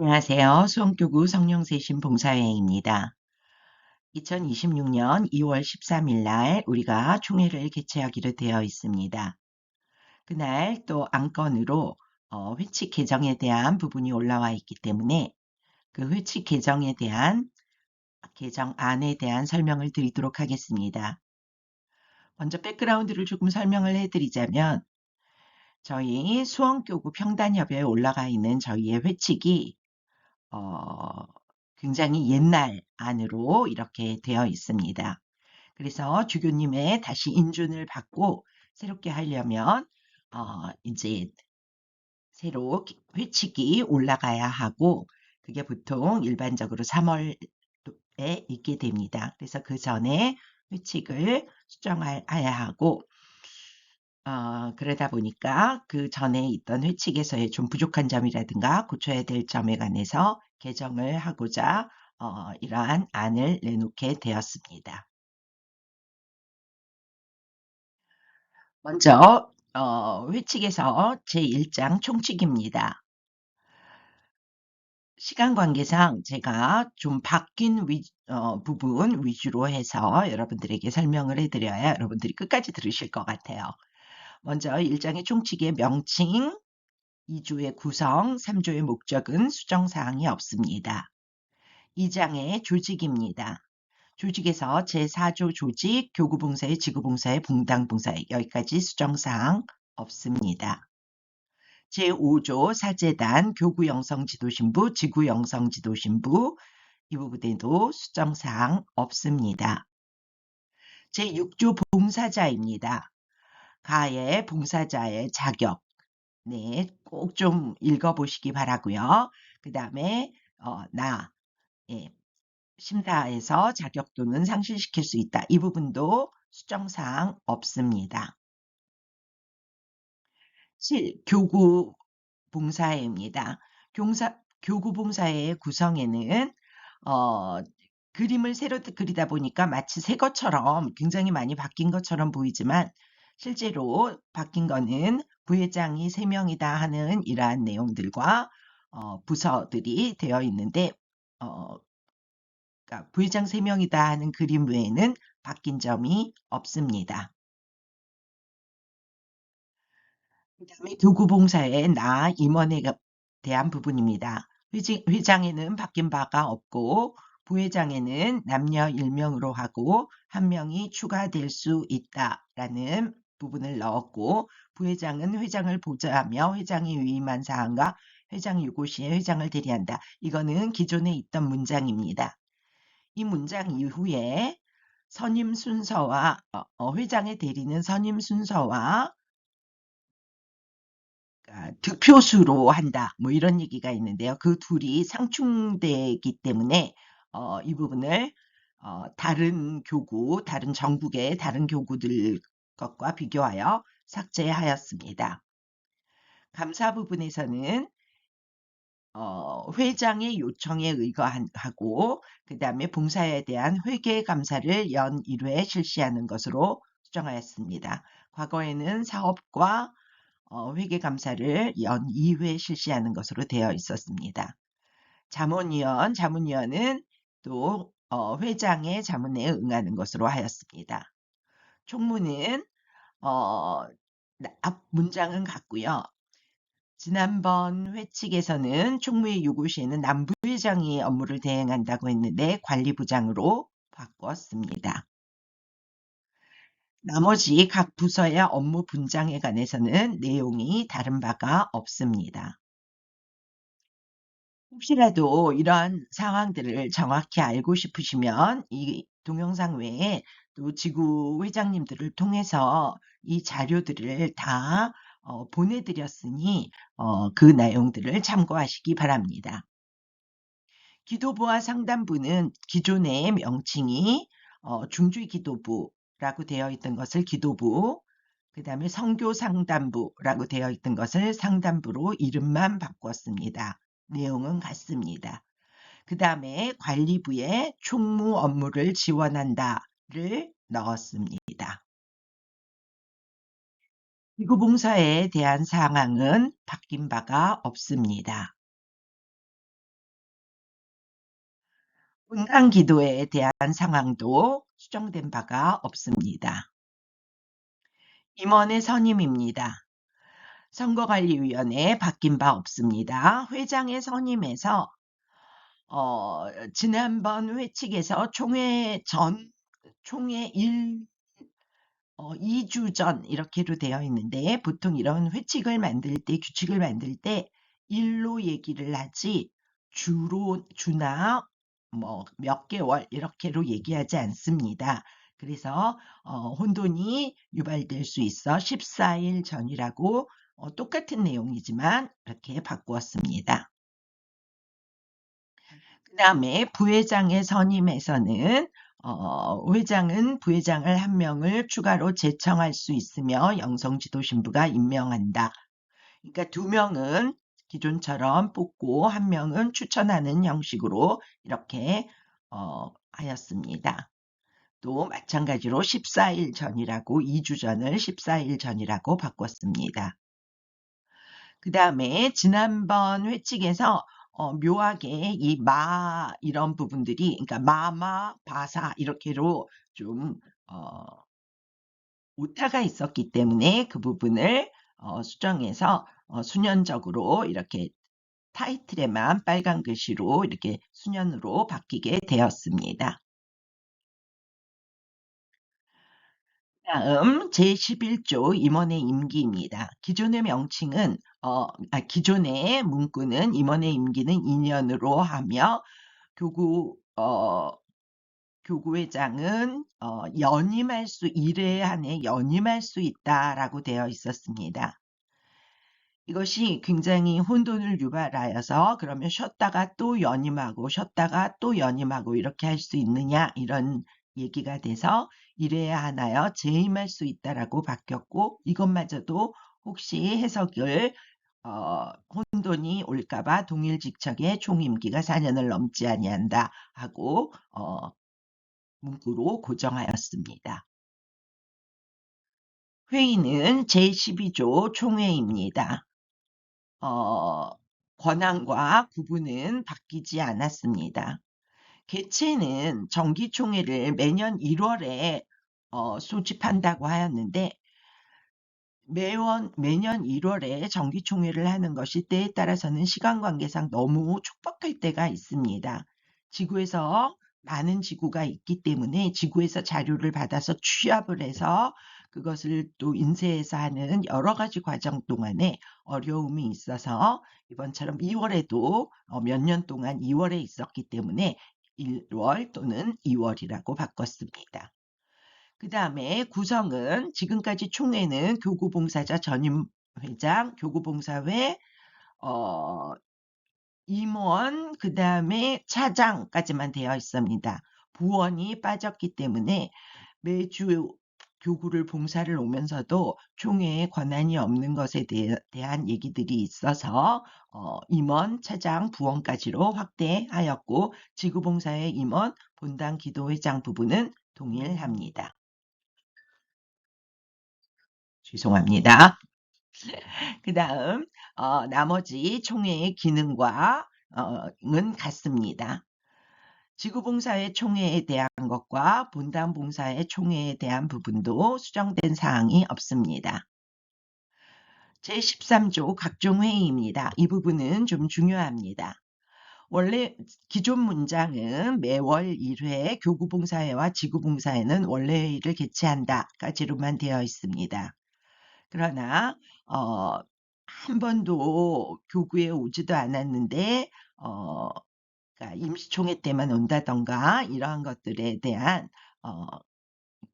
안녕하세요. 수원교구 성령세신 봉사회입니다. 2026년 2월 13일 날 우리가 총회를 개최하기로 되어 있습니다. 그날 또 안건으로 회칙 개정에 대한 부분이 올라와 있기 때문에 그 회칙 개정에 대한 개정안에 대한 설명을 드리도록 하겠습니다. 먼저 백그라운드를 조금 설명을 해드리자면 저희 수원교구 평단협회에 올라가 있는 저희의 회칙이 어, 굉장히 옛날 안으로 이렇게 되어 있습니다. 그래서 주교님의 다시 인준을 받고 새롭게 하려면 이제 새로 회칙이 올라가야 하고 그게 보통 일반적으로 3월에 있게 됩니다. 그래서 그 전에 회칙을 수정해야 하고 그러다 보니까 그 전에 있던 회칙에서의 좀 부족한 점이라든가 고쳐야 될 점에 관해서 개정을 하고자 이러한 안을 내놓게 되었습니다. 먼저 회칙에서 제1장 총칙입니다. 시간 관계상 제가 좀 바뀐 부분 위주로 해서 여러분들에게 설명을 해드려야 여러분들이 끝까지 들으실 것 같아요. 먼저 1장의 총칙의 명칭, 2조의 구성, 3조의 목적은 수정사항이 없습니다. 2장의 조직입니다. 조직에서 제4조 조직, 교구봉사회, 지구봉사회, 분당봉사회 여기까지 수정사항 없습니다. 제5조 사재단, 교구영성지도신부, 지구영성지도신부 이 부분에도 수정사항 없습니다. 제6조 봉사자입니다. 가의 봉사자의 자격 네, 꼭 좀 읽어보시기 바라고요. 그 다음에 예, 심사에서 자격도는 상실시킬 수 있다. 이 부분도 수정사항 없습니다. 교구 봉사회입니다. 교구 봉사회의 구성에는 그림을 새로 그리다 보니까 마치 새 것처럼 굉장히 많이 바뀐 것처럼 보이지만 실제로 바뀐 거는 부회장이 3명이다 하는 이러한 내용들과 부서들이 되어 있는데 그러니까 부회장 3명이다 하는 그림 외에는 바뀐 점이 없습니다. 그 다음에 교구봉사의 임원에 대한 부분입니다. 회장에는 바뀐 바가 없고 부회장에는 남녀 1명으로 하고 1명이 추가될 수 있다라는 부분을 넣었고 부회장은 회장을 보좌하며 회장이 위임한 사항과 회장 유고 시에 회장을 대리한다. 이거는 기존에 있던 문장입니다. 이 문장 이후에 선임 순서와 회장의 대리는 선임 순서와 득표수로 한다. 뭐 이런 얘기가 있는데요. 그 둘이 상충되기 때문에 이 부분을 다른 교구, 다른 전국의 다른 교구들 것과 비교하여 삭제하였습니다. 감사 부분에서는 회장의 요청에 의거하고 그 다음에 봉사에 대한 회계 감사를 연 1회 실시하는 것으로 수정하였습니다. 과거에는 사업과 회계 감사를 연 2회 실시하는 것으로 되어 있었습니다. 자문위원은 또 회장의 자문에 응하는 것으로 하였습니다. 총무는 앞 문장은 같고요. 지난번 회칙에서는 총무의 요구 시에는 남부회장이 업무를 대행한다고 했는데 관리부장으로 바꿨습니다. 나머지 각 부서의 업무 분장에 관해서는 내용이 다른 바가 없습니다. 혹시라도 이러한 상황들을 정확히 알고 싶으시면 이 동영상 외에 또 지구 회장님들을 통해서 이 자료들을 다 보내드렸으니 그 내용들을 참고하시기 바랍니다. 기도부와 상담부는 기존의 명칭이 중주기도부라고 되어 있던 것을 기도부, 그 다음에 선교상담부라고 되어 있던 것을 상담부로 이름만 바꿨습니다. 내용은 같습니다. 그 다음에 관리부에 총무 업무를 지원한다를 넣었습니다. 기구봉사에 대한 사항은 바뀐 바가 없습니다. 분당 기도에 대한 상황도 수정된 바가 없습니다. 임원의 선임입니다. 선거관리위원회 바뀐 바 없습니다. 회장의 선임에서 지난번 회칙에서 총회 2주 전 이렇게로 되어 있는데 보통 이런 회칙을 만들 때 규칙을 만들 때 일로 얘기를 하지 주나 뭐 몇 개월 이렇게로 얘기하지 않습니다. 그래서 혼돈이 유발될 수 있어 14일 전이라고 똑같은 내용이지만 이렇게 바꾸었습니다. 그 다음에 부회장의 선임에서는 회장은 부회장을 한 명을 추가로 제청할 수 있으며 영성지도 신부가 임명한다. 그러니까 2명은 기존처럼 뽑고 1명은 추천하는 형식으로 이렇게 하였습니다. 또 마찬가지로 14일 전이라고 2주 전을 14일 전이라고 바꿨습니다. 그 다음에 지난번 회칙에서 묘하게 이 마 이런 부분들이 그러니까 마마 바사 이렇게로 좀 오타가 있었기 때문에 그 부분을 수정해서 수년적으로 이렇게 타이틀에만 빨간 글씨로 이렇게 수년으로 바뀌게 되었습니다. 다음 제11조 임원의 임기입니다. 기존의 명칭은 기존의 문구는 임원의 임기는 2년으로 하며 교구회장은 연임할 수 1회 안에 연임할 수 있다라고 되어 있었습니다. 이것이 굉장히 혼돈을 유발하여서 그러면 쉬었다가 또 연임하고 쉬었다가 또 연임하고 이렇게 할 수 있느냐 이런 얘기가 돼서 1회에 하나여 재임할 수 있다라고 바뀌었고 이것마저도 혹시 해석을 혼돈이 올까봐 동일직책의 총임기가 4년을 넘지 아니한다 하고 문구로 고정하였습니다. 회의는 제12조 총회입니다. 권한과 구분은 바뀌지 않았습니다. 개최는 정기총회를 매년 1월에 소집한다고 하였는데 매년 1월에 정기총회를 하는 것이 때에 따라서는 시간 관계상 너무 촉박할 때가 있습니다. 지구에서 많은 지구가 있기 때문에 지구에서 자료를 받아서 취합을 해서 그것을 또 인쇄해서 하는 여러 가지 과정 동안에 어려움이 있어서 이번처럼 2월에도 몇 년 동안 2월에 있었기 때문에 1월 또는 2월이라고 바꿨습니다. 그 다음에 구성은 지금까지 총회는 교구봉사자 전임회장, 교구봉사회, 임원, 그 다음에 차장까지만 되어 있습니다. 부원이 빠졌기 때문에 매주 교구를 봉사를 오면서도 총회에 권한이 없는 것에 대한 얘기들이 있어서 임원, 차장, 부원까지로 확대하였고 지구봉사회 임원, 본당 기도회장 부분은 동일합니다. 죄송합니다. 그 다음 나머지 총회의 기능과 은 같습니다. 지구봉사회 총회에 대한 것과 분당봉사회 총회에 대한 부분도 수정된 사항이 없습니다. 제13조 각종 회의입니다. 이 부분은 좀 중요합니다. 원래 기존 문장은 매월 1회 교구봉사회와 지구봉사회는 원래 회의를 개최한다까지로만 되어 있습니다. 그러나 한 번도 교구에 오지도 않았는데 그러니까 임시총회 때만 온다던가 이러한 것들에 대한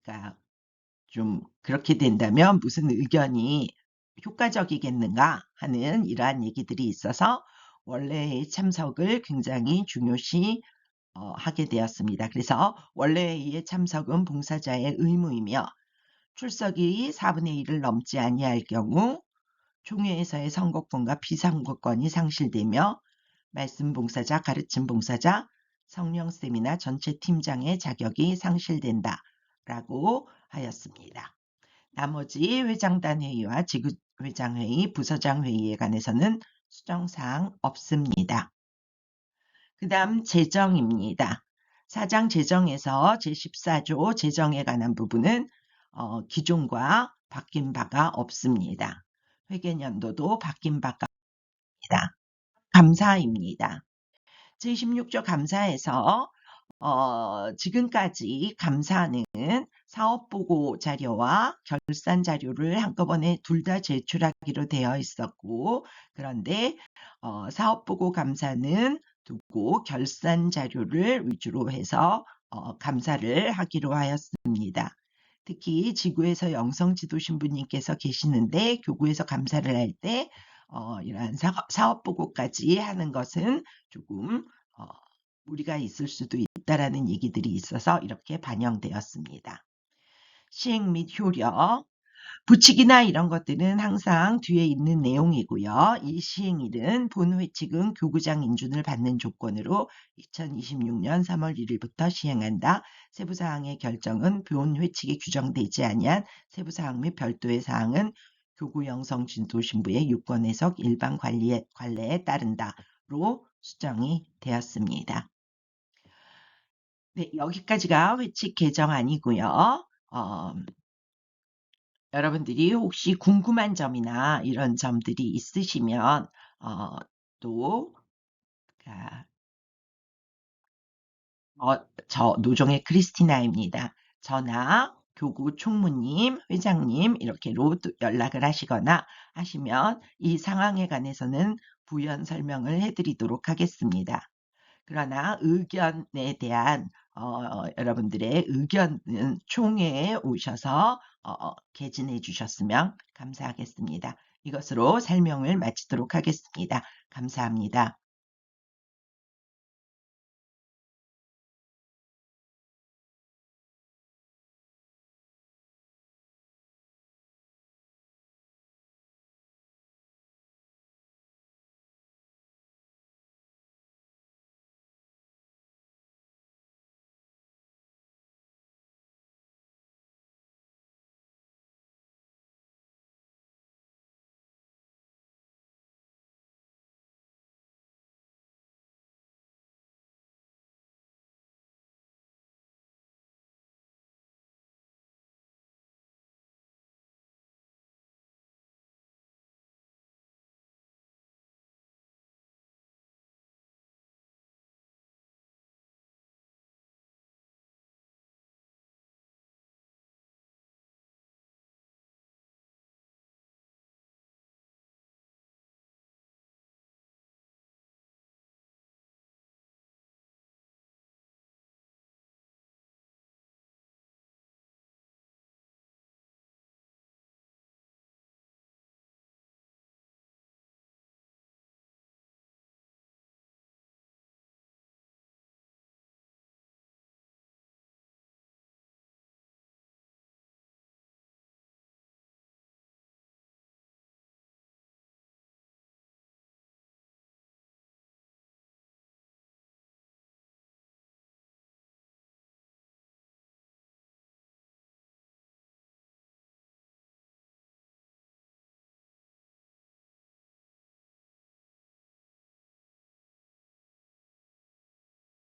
그러니까 좀 그렇게 된다면 무슨 의견이 효과적이겠는가 하는 이러한 얘기들이 있어서 원래의 참석을 굉장히 중요시 하게 되었습니다. 그래서 원래의 참석은 봉사자의 의무이며 출석이 4분의 1을 넘지 아니할 경우 총회에서의 선거권과 비선거권이 상실되며 말씀 봉사자, 가르침 봉사자, 성령 세미나 전체 팀장의 자격이 상실된다라고 하였습니다. 나머지 회장단 회의와 지구회장 회의, 부서장 회의에 관해서는 수정사항 없습니다. 그 다음 재정입니다. 사장 제정에서 제14조 제정에 관한 부분은 기존과 바뀐 바가 없습니다. 회계연도도 바뀐 바가 없습니다. 감사입니다. 제16조 감사에서 지금까지 감사는 사업보고 자료와 결산 자료를 한꺼번에 둘 다 제출하기로 되어 있었고, 그런데 사업보고 감사는 두고 결산 자료를 위주로 해서 감사를 하기로 하였습니다. 특히 지구에서 영성지도 신부님께서 계시는데 교구에서 감사를 할 때 이러한 사업보고까지 하는 것은 조금 무리가 있을 수도 있다라는 얘기들이 있어서 이렇게 반영되었습니다. 시행 및 효력, 부칙이나 이런 것들은 항상 뒤에 있는 내용이고요. 이 시행일은 본 회칙은 교구장 인준을 받는 조건으로 2026년 3월 1일부터 시행한다. 세부사항의 결정은 본 회칙에 규정되지 아니한 세부사항 및 별도의 사항은 교구 영성 진도 신부의 유권 해석 일반 관례에 따른다로 수정이 되었습니다. 네, 여기까지가 회칙 개정안이고요. 여러분들이 혹시 궁금한 점이나 이런 점들이 있으시면 또 저 노종의 크리스티나입니다. 저나 교구 총무님, 회장님 이렇게로 또 연락을 하시거나 하시면 이 상황에 관해서는 부연 설명을 해드리도록 하겠습니다. 그러나 의견에 대한 여러분들의 의견은 총회에 오셔서 개진해 주셨으면 감사하겠습니다. 이것으로 설명을 마치도록 하겠습니다. 감사합니다.